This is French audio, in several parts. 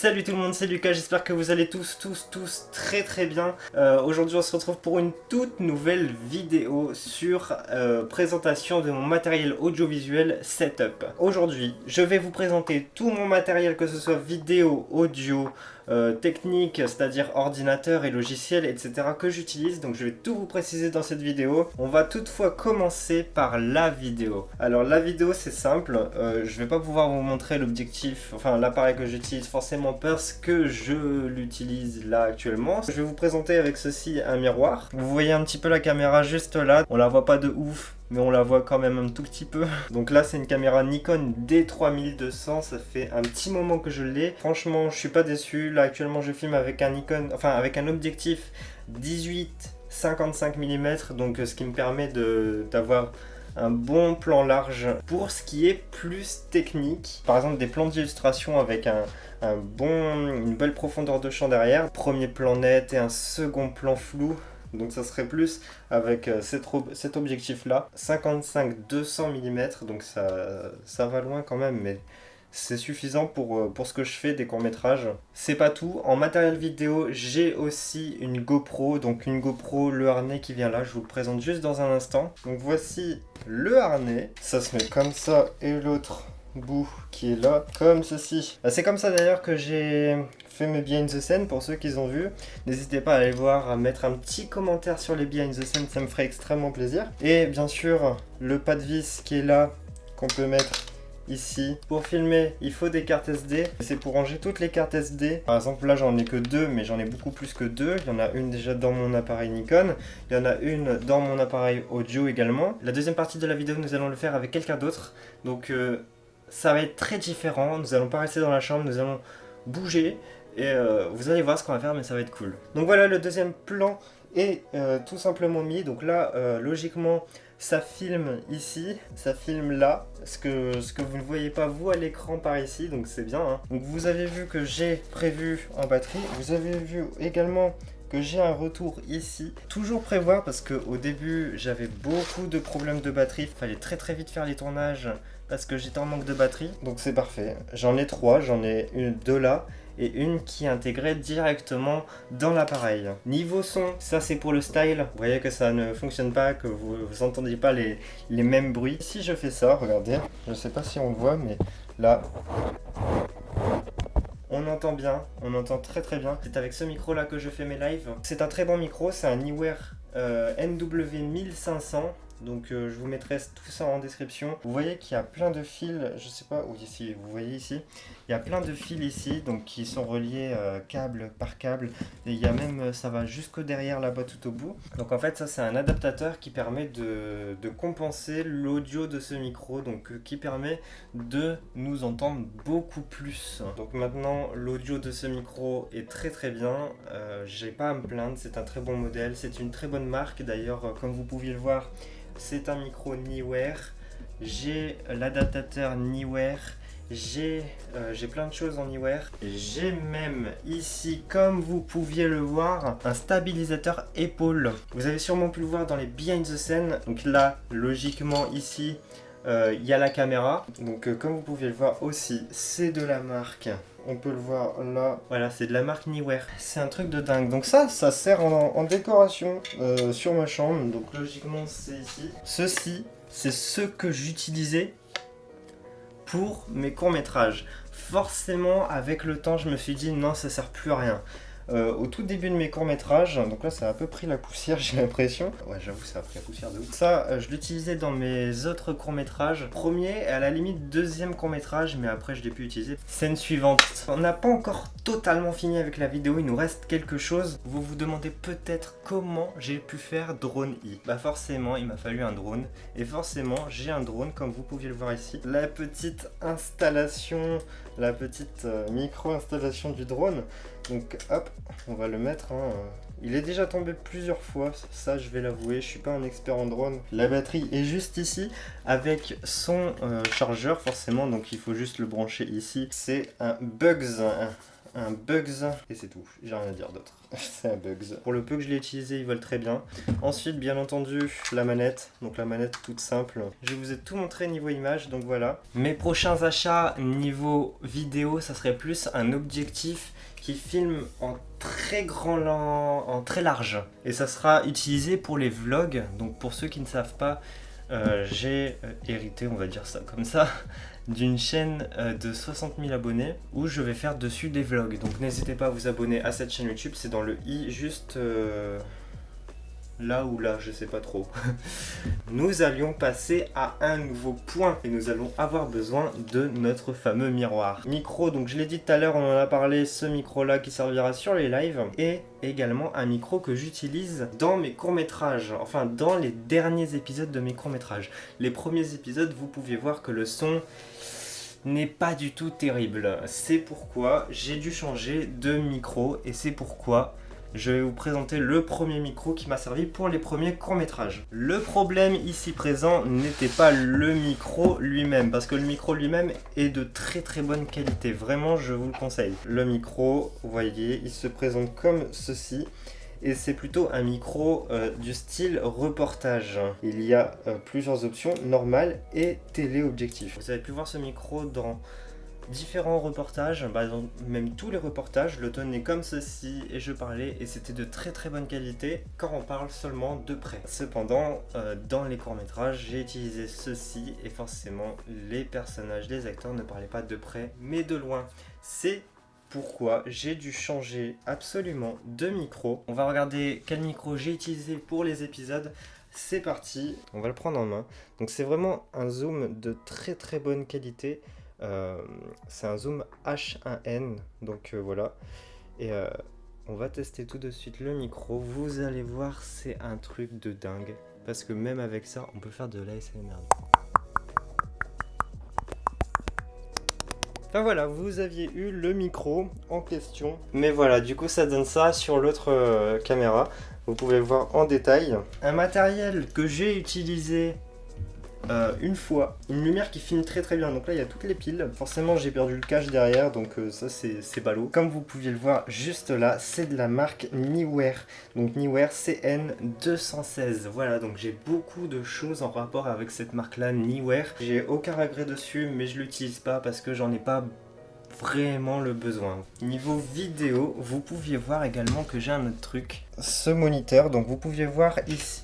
Salut tout le monde, c'est Lucas, j'espère que vous allez tous très bien. Aujourd'hui on se retrouve pour une toute nouvelle vidéo sur présentation de mon matériel audiovisuel setup. Aujourd'hui je vais vous présenter tout mon matériel, que ce soit vidéo, audio, technique, c'est-à-dire ordinateur et logiciel, etc. que j'utilise. Donc je vais tout vous préciser dans cette vidéo. On va toutefois commencer par la vidéo. Alors la vidéo c'est simple, je vais pas pouvoir vous montrer l'objectif, enfin l'appareil que j'utilise forcément parce que je l'utilise là actuellement. Je vais vous présenter avec ceci un miroir. Vous voyez un petit peu la caméra juste là, on la voit pas de ouf, mais on la voit quand même un tout petit peu. Donc là c'est une caméra Nikon D3200, ça fait un petit moment que je l'ai. Franchement je suis pas déçu. Là actuellement je filme avec un Nikon, enfin avec un objectif 18-55 mm, donc ce qui me permet d'avoir un bon plan large. Pour ce qui est plus technique, par exemple des plans d'illustration avec une belle profondeur de champ derrière, premier plan net et un second plan flou. Donc ça serait plus avec cet objectif là, 55-200 mm, donc ça va loin quand même, mais c'est suffisant pour ce que je fais des courts-métrages. C'est pas tout, en matériel vidéo, j'ai aussi une GoPro, donc une GoPro, le harnais qui vient là, je vous le présente juste dans un instant. Donc voici le harnais, ça se met comme ça et l'autre bout qui est là, comme ceci. C'est comme ça d'ailleurs que j'ai fait mes behind the scene, pour ceux qui ont vu. N'hésitez pas à aller voir, à mettre un petit commentaire sur les behind the scene, ça me ferait extrêmement plaisir. Et bien sûr, le pas de vis qui est là, qu'on peut mettre ici. Pour filmer, il faut des cartes SD. C'est pour ranger toutes les cartes SD. Par exemple, là, j'en ai que deux, mais j'en ai beaucoup plus que deux. Il y en a une déjà dans mon appareil Nikon. Il y en a une dans mon appareil audio également. La deuxième partie de la vidéo, nous allons le faire avec quelqu'un d'autre. Donc, ça va être très différent. Nous allons pas rester dans la chambre, nous allons bouger. Et vous allez voir ce qu'on va faire, mais ça va être cool. Donc voilà, le deuxième plan est tout simplement mis. Donc là, logiquement, ça filme ici, ça filme là, ce que vous ne voyez pas vous à l'écran par ici, donc c'est bien, hein. Donc vous avez vu que j'ai prévu en batterie, vous avez vu également que j'ai un retour ici. Toujours prévoir, parce qu'au début j'avais beaucoup de problèmes de batterie, il fallait très vite faire les tournages parce que j'étais en manque de batterie, donc c'est parfait. J'en ai trois, j'en ai deux là et une qui est intégrée directement dans l'appareil. Niveau son, ça c'est pour le style. Vous voyez que ça ne fonctionne pas, que vous n'entendez pas les mêmes bruits. Si je fais ça, regardez, je ne sais pas si on le voit, mais là, on entend bien, on entend très bien. C'est avec ce micro là que je fais mes lives. C'est un très bon micro, c'est un Neewer NW1500. Donc je vous mettrai tout ça en description. Vous voyez qu'il y a plein de fils, je sais pas où ici, vous voyez ici, il y a plein de fils ici, donc qui sont reliés câble par câble. Et il y a même, ça va jusqu'au derrière là-bas tout au bout. Donc en fait ça c'est un adaptateur qui permet de compenser l'audio de ce micro, donc qui permet de nous entendre beaucoup plus. Donc maintenant l'audio de ce micro est très bien, j'ai pas à me plaindre, c'est un très bon modèle, c'est une très bonne marque d'ailleurs, comme vous pouviez le voir. C'est un micro Neewer, j'ai l'adaptateur Neewer, j'ai plein de choses en Neewer. J'ai même ici, comme vous pouviez le voir, un stabilisateur épaule. Vous avez sûrement pu le voir dans les behind the scene. Donc là, logiquement ici, il y a la caméra. Donc comme vous pouvez le voir aussi, c'est de la marque. On peut le voir là, voilà, c'est de la marque Neewer. C'est un truc de dingue. Donc ça sert en décoration sur ma chambre. Donc logiquement c'est ici. Ceci, c'est ce que j'utilisais pour mes courts-métrages. Forcément, avec le temps, je me suis dit non, ça sert plus à rien. Au tout début de mes courts-métrages, donc là ça a un peu pris la poussière, j'ai l'impression. Ouais, j'avoue, ça a pris la poussière de ouf. Ça, je l'utilisais dans mes autres courts-métrages. Premier et à la limite deuxième court-métrage, mais après je l'ai pu utiliser. Scène suivante. On n'a pas encore totalement fini avec la vidéo, il nous reste quelque chose. Vous vous demandez peut-être comment j'ai pu faire drone i. Bah forcément, il m'a fallu un drone. Et forcément, j'ai un drone, comme vous pouviez le voir ici. La petite installation, la petite micro-installation du drone. Donc hop, on va le mettre, hein. Il est déjà tombé plusieurs fois, ça je vais l'avouer, je suis pas un expert en drone. La batterie est juste ici, avec son chargeur forcément, donc il faut juste le brancher ici. C'est un Bugs, un Bugs, et c'est tout, j'ai rien à dire d'autre. C'est un Bugs. Pour le peu que je l'ai utilisé, ils volent très bien. Ensuite, bien entendu, la manette. Donc la manette toute simple. Je vous ai tout montré niveau image, donc voilà. Mes prochains achats niveau vidéo, ça serait plus un objectif qui filme en en très large. Et ça sera utilisé pour les vlogs. Donc pour ceux qui ne savent pas, j'ai hérité, on va dire ça comme ça, d'une chaîne de 60 000 abonnés où je vais faire dessus des vlogs. Donc n'hésitez pas à vous abonner à cette chaîne YouTube, c'est dans le i juste là ou là, je sais pas trop. Nous allions passer à un nouveau point et nous allons avoir besoin de notre fameux miroir. Micro, donc je l'ai dit tout à l'heure, on en a parlé, ce micro là qui servira sur les lives et également un micro que j'utilise dans mes courts-métrages, enfin dans les derniers épisodes de mes courts-métrages. Les premiers épisodes, vous pouviez voir que le son n'est pas du tout terrible. C'est pourquoi j'ai dû changer de micro et c'est pourquoi je vais vous présenter le premier micro qui m'a servi pour les premiers courts-métrages. Le problème ici présent n'était pas le micro lui-même, parce que le micro lui-même est de très très bonne qualité. Vraiment, je vous le conseille. Le micro, vous voyez, il se présente comme ceci. Et c'est plutôt un micro du style reportage. Il y a plusieurs options, normales et téléobjectif. Vous avez pu voir ce micro dans différents reportages, même tous les reportages, le ton est comme ceci et je parlais et c'était de très très bonne qualité quand on parle seulement de près. Cependant, dans les courts-métrages, j'ai utilisé ceci et forcément les personnages, les acteurs ne parlaient pas de près mais de loin. C'est pourquoi j'ai dû changer absolument de micro. On va regarder quel micro j'ai utilisé pour les épisodes. C'est parti, on va le prendre en main. Donc c'est vraiment un zoom de très très bonne qualité. C'est un zoom H1N, donc voilà. Et on va tester tout de suite le micro. Vous allez voir, c'est un truc de dingue. Parce que même avec ça, on peut faire de l'ASMR. Enfin voilà, vous aviez eu le micro en question. Mais voilà, du coup ça donne ça sur l'autre caméra. Vous pouvez le voir en détail. Un matériel que j'ai utilisé une fois, une lumière qui filme très très bien. Donc là il y a toutes les piles. Forcément j'ai perdu le cache derrière, donc ça c'est ballot. Comme vous pouviez le voir juste là, c'est de la marque Neewer. Donc Neewer CN216. Voilà, donc j'ai beaucoup de choses en rapport avec cette marque là, Neewer. J'ai aucun regret dessus, mais je l'utilise pas parce que j'en ai pas vraiment le besoin. Niveau vidéo, vous pouviez voir également que j'ai un autre truc. Ce moniteur, donc vous pouviez voir ici.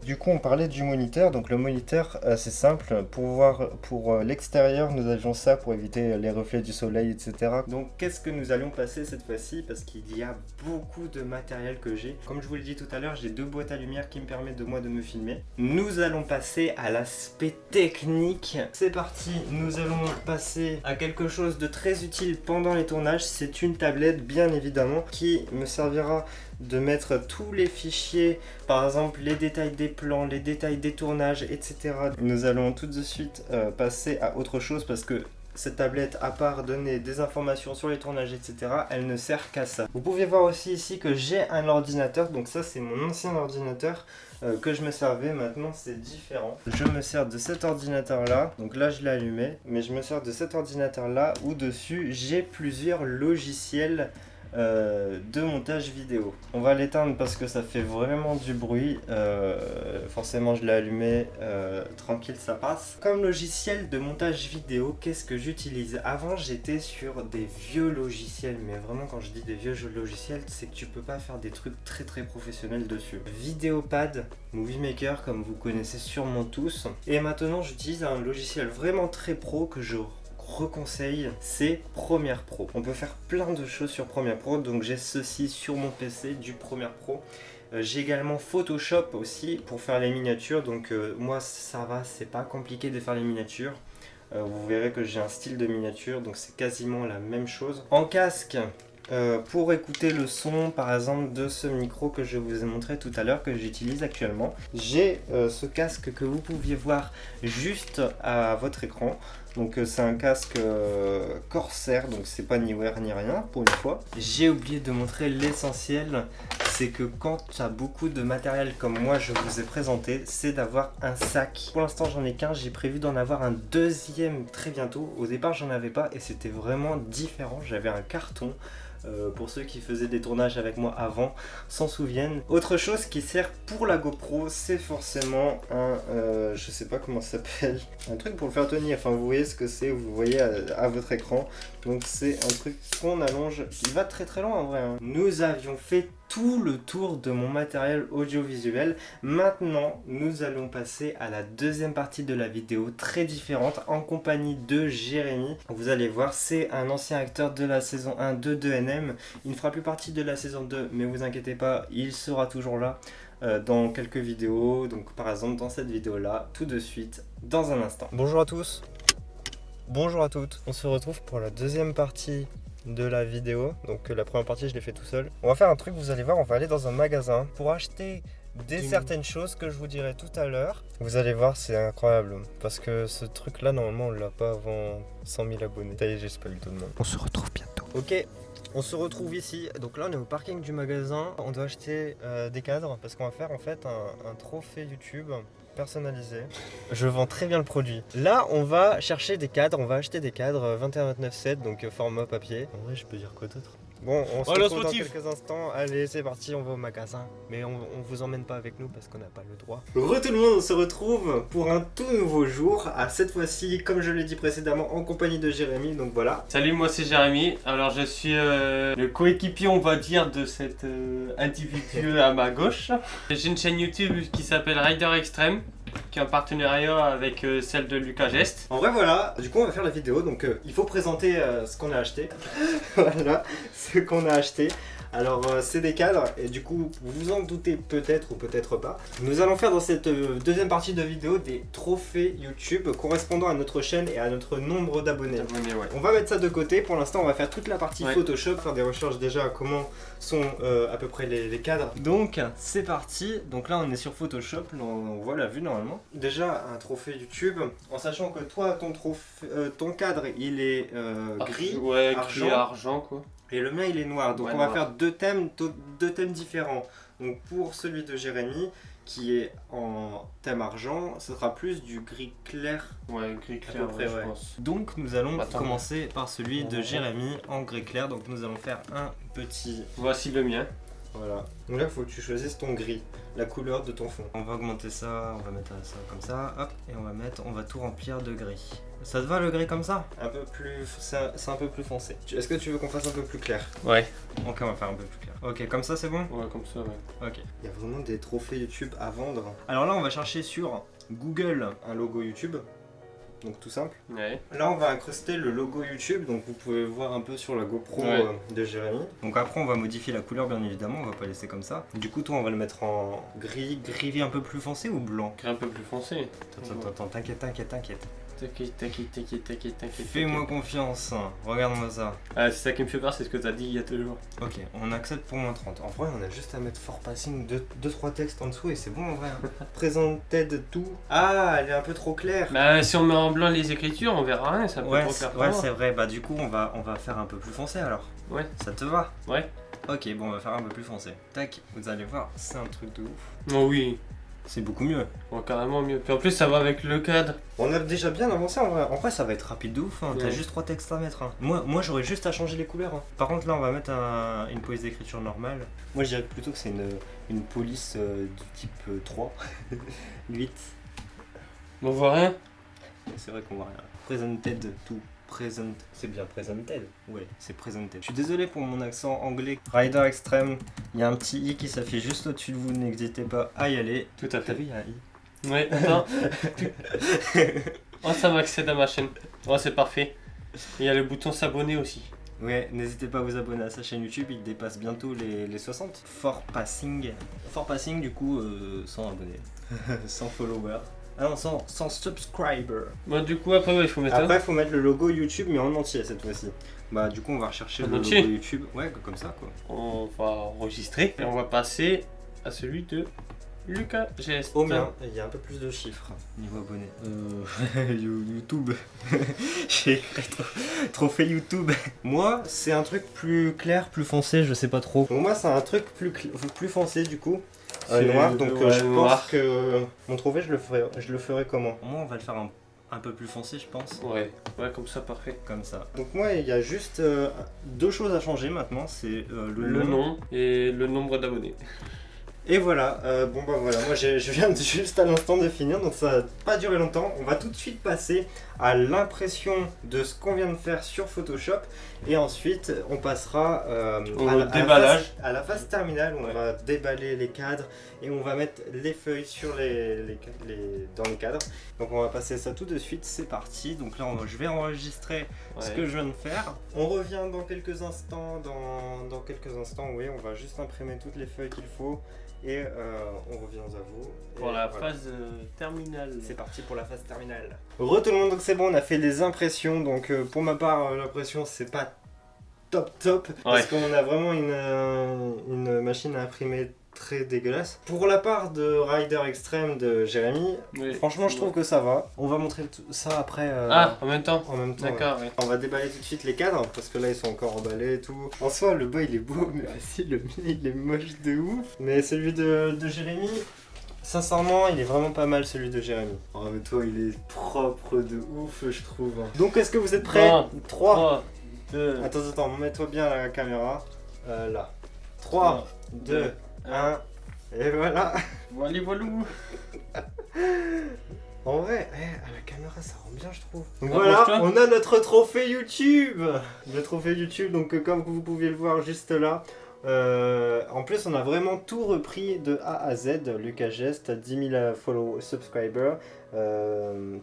Du coup, on parlait du moniteur. Donc le moniteur, c'est simple. Pour l'extérieur, nous avions ça pour éviter les reflets du soleil, etc. Donc qu'est-ce que nous allions passer cette fois-ci? Parce qu'il y a beaucoup de matériel que j'ai. Comme je vous l'ai dit tout à l'heure, j'ai deux boîtes à lumière qui me permettent de me filmer. Nous allons passer à l'aspect technique. C'est parti, nous allons passer à quelque chose de très utile pendant les tournages. C'est une tablette, bien évidemment, qui me servira de mettre tous les fichiers, par exemple les détails des plans, les détails des tournages, etc. Nous allons tout de suite passer à autre chose parce que cette tablette, à part donner des informations sur les tournages, etc., elle ne sert qu'à ça. Vous pouvez voir aussi ici que j'ai un ordinateur, donc ça c'est mon ancien ordinateur que je me servais, maintenant c'est différent. Je me sers de cet ordinateur là, donc là je l'ai allumé, mais je me sers de cet ordinateur là où dessus j'ai plusieurs logiciels de montage vidéo. On va l'éteindre parce que ça fait vraiment du bruit. Forcément je l'ai allumé, tranquille ça passe. Comme logiciel de montage vidéo, qu'est-ce que j'utilise? Avant j'étais sur des vieux logiciels, mais vraiment quand je dis des vieux logiciels, c'est que tu peux pas faire des trucs très très professionnels dessus. Vidéopad, Movie Maker comme vous connaissez sûrement tous. Et maintenant j'utilise un logiciel vraiment très pro que je reconseille, c'est Premiere Pro. On peut faire plein de choses sur Premiere Pro, donc j'ai ceci sur mon PC du Premiere Pro. J'ai également Photoshop aussi pour faire les miniatures, donc moi ça va, c'est pas compliqué de faire les miniatures. Vous verrez que j'ai un style de miniature, donc c'est quasiment la même chose. En casque, pour écouter le son par exemple de ce micro que je vous ai montré tout à l'heure, que j'utilise actuellement, j'ai ce casque que vous pouviez voir juste à votre écran. Donc c'est un casque Corsair, donc c'est pas ni wear ni rien pour une fois. J'ai oublié de montrer l'essentiel, c'est que quand tu as beaucoup de matériel comme moi je vous ai présenté, c'est d'avoir un sac. Pour l'instant j'en ai qu'un, j'ai prévu d'en avoir un deuxième très bientôt. Au départ j'en avais pas et c'était vraiment différent, j'avais un carton. Pour ceux qui faisaient des tournages avec moi avant s'en souviennent. Autre chose qui sert pour la GoPro, c'est forcément un, je sais pas comment ça s'appelle, un truc pour le faire tenir. Enfin vous voyez ce que c'est, vous voyez à votre écran. Donc c'est un truc qu'on allonge, qui va très très loin en vrai. Nous avions fait tout le tour de mon matériel audiovisuel. Maintenant, nous allons passer à la deuxième partie de la vidéo, très différente, en compagnie de Jérémy. Vous allez voir, c'est un ancien acteur de la saison 1 de 2NM. Il ne fera plus partie de la saison 2, mais vous inquiétez pas, il sera toujours là dans quelques vidéos. Donc par exemple dans cette vidéo-là, tout de suite, dans un instant. Bonjour à tous. Bonjour à toutes. On se retrouve pour la deuxième partie de la vidéo. Donc la première partie je l'ai fait tout seul. On va faire un truc, vous allez voir, on va aller dans un magasin pour acheter certaines choses que je vous dirai tout à l'heure. Vous allez voir, c'est incroyable parce que ce truc là normalement on l'a pas avant 100 000 abonnés. Ça y est, j'ai pas eu le tout de monde. On se retrouve bientôt. Ok, on se retrouve ici. Donc là on est au parking du magasin. On doit acheter des cadres parce qu'on va faire en fait un trophée YouTube personnalisé. Je vends très bien le produit. Là, on va chercher des cadres, on va acheter des cadres 21-29-7, donc format papier. En vrai, je peux dire quoi d'autre? Bon, on se retrouve dans quelques instants. Allez, c'est parti, on va au magasin. Mais on vous emmène pas avec nous parce qu'on n'a pas le droit. Re tout le monde, on se retrouve pour un tout nouveau jour. Cette fois-ci, comme je l'ai dit précédemment, en compagnie de Jérémy, donc voilà. Salut, moi c'est Jérémy. Alors je suis le coéquipier, on va dire, de cet individu à ma gauche. J'ai une chaîne YouTube qui s'appelle Rider Extreme, qui est en partenariat avec celle de Lucas Gest. En vrai voilà, du coup on va faire la vidéo, donc il faut présenter ce qu'on a acheté. Voilà, ce qu'on a acheté. Alors c'est des cadres et du coup vous vous en doutez peut-être ou peut-être pas. Nous allons faire dans cette deuxième partie de vidéo des trophées YouTube correspondant à notre chaîne et à notre nombre d'abonnés. Ouais. On va mettre ça de côté, pour l'instant on va faire toute la partie Ouais. Photoshop, faire des recherches déjà à comment sont à peu près les cadres. Donc c'est parti, donc là on est sur Photoshop, on voit la vue normalement. Déjà un trophée YouTube, en sachant que toi ton cadre il est gris, Ouais, argent. gris argent quoi. Et le mien il est noir, donc Ouais, on va noir. faire deux thèmes différents. Donc pour celui de Jérémy, qui est en thème argent, ce sera plus du gris clair. Ouais, gris À clair, peu près, ouais, ouais. je pense. Donc nous allons Attends. commencer par celui de Jérémy en gris clair. Donc nous allons faire un petit... Voici le mien. Voilà. Donc là il faut que tu choisisses ton gris, la couleur de ton fond. On va augmenter ça, on va mettre ça comme ça, hop, et on va tout remplir de gris. Ça te va le gris comme ça? Un peu plus... c'est un peu plus foncé. Est-ce que tu veux qu'on fasse un peu plus clair? Ouais. Ok, on va faire un peu plus clair. Ok, comme ça c'est bon? Ouais, comme ça, ouais. Ok. Il y a vraiment des trophées YouTube à vendre. Alors là, on va chercher sur Google un logo YouTube. Donc tout simple. Ouais. Là, on va incruster le logo YouTube. Donc vous pouvez voir un peu sur la GoPro Ouais. de Jérémy. Donc après, on va modifier la couleur, bien évidemment. On va pas laisser comme ça. Du coup, toi, on va le mettre en gris un peu plus foncé ou blanc? Gris un peu plus foncé. Attends, t'inquiète. T'inquiète. Fais-moi confiance. Regarde-moi ça. Ah, c'est ça qui me fait peur, c'est ce que t'as dit il y a toujours. Ok, on accepte pour moins 30. En vrai, on a juste à mettre for passing 2-3 textes en dessous et c'est bon en vrai. Presented tout. Ah, elle est un peu trop claire. Bah, si on met en blanc les écritures, on verra rien, ça peut Ouais, trop clair pour ouais, moi. c'est vrai. Bah du coup, on va faire un peu plus foncé alors. Ouais. Ça te va? Ouais. Ok, bon, on va faire un peu plus foncé. Tac, vous allez voir, c'est un truc de ouf. Oh oui. C'est beaucoup mieux. Ouais, carrément mieux. Puis en plus, ça va avec le cadre. On a déjà bien avancé en vrai. En vrai, ça va être rapide de ouf. Hein. T'as Ouais. juste 3 textes à mettre. Hein. Moi j'aurais juste à changer les couleurs. Hein. Par contre, là, on va mettre une police d'écriture normale. Moi, je dirais plutôt que c'est une police du type 3, 8. On voit rien. C'est vrai qu'on voit rien. Presented tout. Present. C'est bien presented. Ouais, c'est presented. Je suis désolé pour mon accent anglais. Rider Extreme, il y a un petit i qui s'affiche juste au-dessus de vous. N'hésitez pas à y aller. Tout à T'as fait. vu, il y a un i. Ouais, attends. Oh, ça m'accède à ma chaîne. Oh, c'est parfait. Et il y a le bouton s'abonner aussi. Ouais, n'hésitez pas à vous abonner à sa chaîne YouTube, il dépasse bientôt les 60. For Passing, du coup, 100 abonnés, 100 followers. Ah non, 100 subscribers. Bon, du coup, après, ouais, il faut mettre Après, il faut mettre le logo YouTube, mais en entier cette fois-ci. Bah, du coup, on va rechercher En le entier logo YouTube. Ouais, comme ça, quoi. on va enregistrer et on va passer à celui de Lucas GS. Oh bien, il y a un peu plus de chiffres niveau abonnés. YouTube. J'ai écrit trophée YouTube. Moi, c'est un truc plus clair, plus foncé, je sais pas trop. Donc moi, c'est un truc plus foncé du coup. Noir, donc je pense que mon trophée, je le ferai comment? Moi, on va le faire un peu plus foncé, je pense. Ouais, comme ça, parfait. Comme ça. Donc moi, il y a juste deux choses à changer maintenant, c'est le nom et le nombre d'abonnés. Et voilà, bon bah voilà, moi je viens juste à l'instant de finir, donc ça va pas durer longtemps. On va tout de suite passer à l'impression de ce qu'on vient de faire sur Photoshop. Et ensuite, on passera à la phase terminale où on va déballer les cadres et on va mettre les feuilles sur dans les cadres. Donc on va passer ça tout de suite, c'est parti. Donc là, je vais enregistrer ce que je viens de faire. On revient dans quelques instants, dans quelques instants, oui, on va juste imprimer toutes les feuilles qu'il faut. Et on revient à vous. Pour la phase terminale. C'est parti pour la phase terminale. Re tout le monde, donc c'est bon, on a fait les impressions. Donc pour ma part, l'impression c'est pas top. Parce qu'on a vraiment une machine à imprimer très dégueulasse. Pour la part de Rider Extreme de Jérémy, franchement je trouve que ça va. On va montrer ça après. En même temps. D'accord. On va déballer tout de suite les cadres parce que là ils sont encore emballés et tout. En soi le bas il est beau, mais si le mien il est moche de ouf. Mais celui de Jérémy, sincèrement il est vraiment pas mal, celui de Jérémy. Oh mais toi il est propre de ouf je trouve. Donc est-ce que vous êtes prêts? 3, 2... Attends, mets-toi bien à la caméra. Là. 3, 2, 1, et voilà. Voilà. En vrai, à la caméra ça rend bien je trouve. Donc voilà, on a notre trophée YouTube. Le trophée YouTube, donc comme vous pouvez le voir juste là. En plus on a vraiment tout repris de A à Z. Lucas Gest, 10 000 subscribers,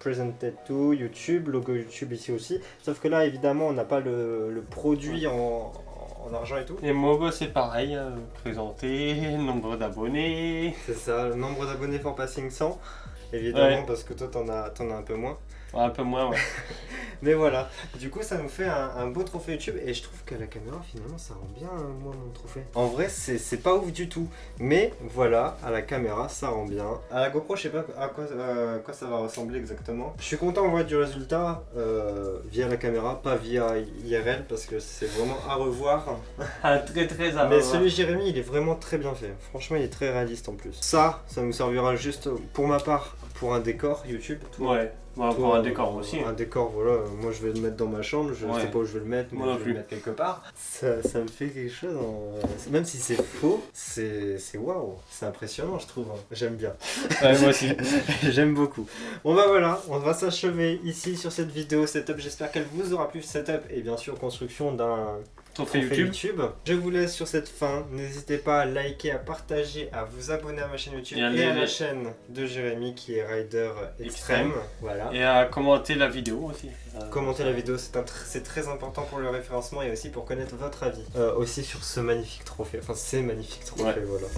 presented to YouTube, logo YouTube ici aussi. Sauf que là évidemment on n'a pas le produit en argent et tout. Et Mogo c'est pareil, présenté, nombre d'abonnés. C'est ça, le nombre d'abonnés for passing 100. Évidemment parce que toi t'en as un peu moins. Un peu moins, ouais. Mais voilà, du coup ça nous fait un beau trophée YouTube et je trouve qu'à la caméra finalement ça rend bien moi mon trophée. En vrai c'est pas ouf du tout, mais voilà, à la caméra ça rend bien. À la GoPro je sais pas à quoi ça va ressembler exactement. Je suis content en vrai du résultat via la caméra, pas via IRL parce que c'est vraiment à revoir. Très à revoir. Mais celui de Jérémy il est vraiment très bien fait, franchement il est très réaliste en plus. Ça nous servira juste pour ma part pour un décor YouTube. Pour un décor aussi. Un décor, voilà, moi je vais le mettre dans ma chambre, je sais pas où je vais le mettre, mais je vais le mettre quelque part. Ça me fait quelque chose, même si c'est faux, c'est waouh, c'est impressionnant je trouve, j'aime bien. Ouais, moi aussi. J'aime beaucoup. Bon bah voilà, on va s'achever ici sur cette vidéo setup, j'espère qu'elle vous aura plu, setup et bien sûr construction d'un trophée YouTube. Je vous laisse sur cette fin, n'hésitez pas à liker, à partager, à vous abonner à ma chaîne YouTube et à la chaîne de Jérémy qui est Rider Extreme. Voilà. Et à commenter la vidéo aussi. Commenter la vidéo, c'est très important pour le référencement et aussi pour connaître votre avis. Aussi sur ce magnifique trophée, enfin ces magnifiques trophées, voilà.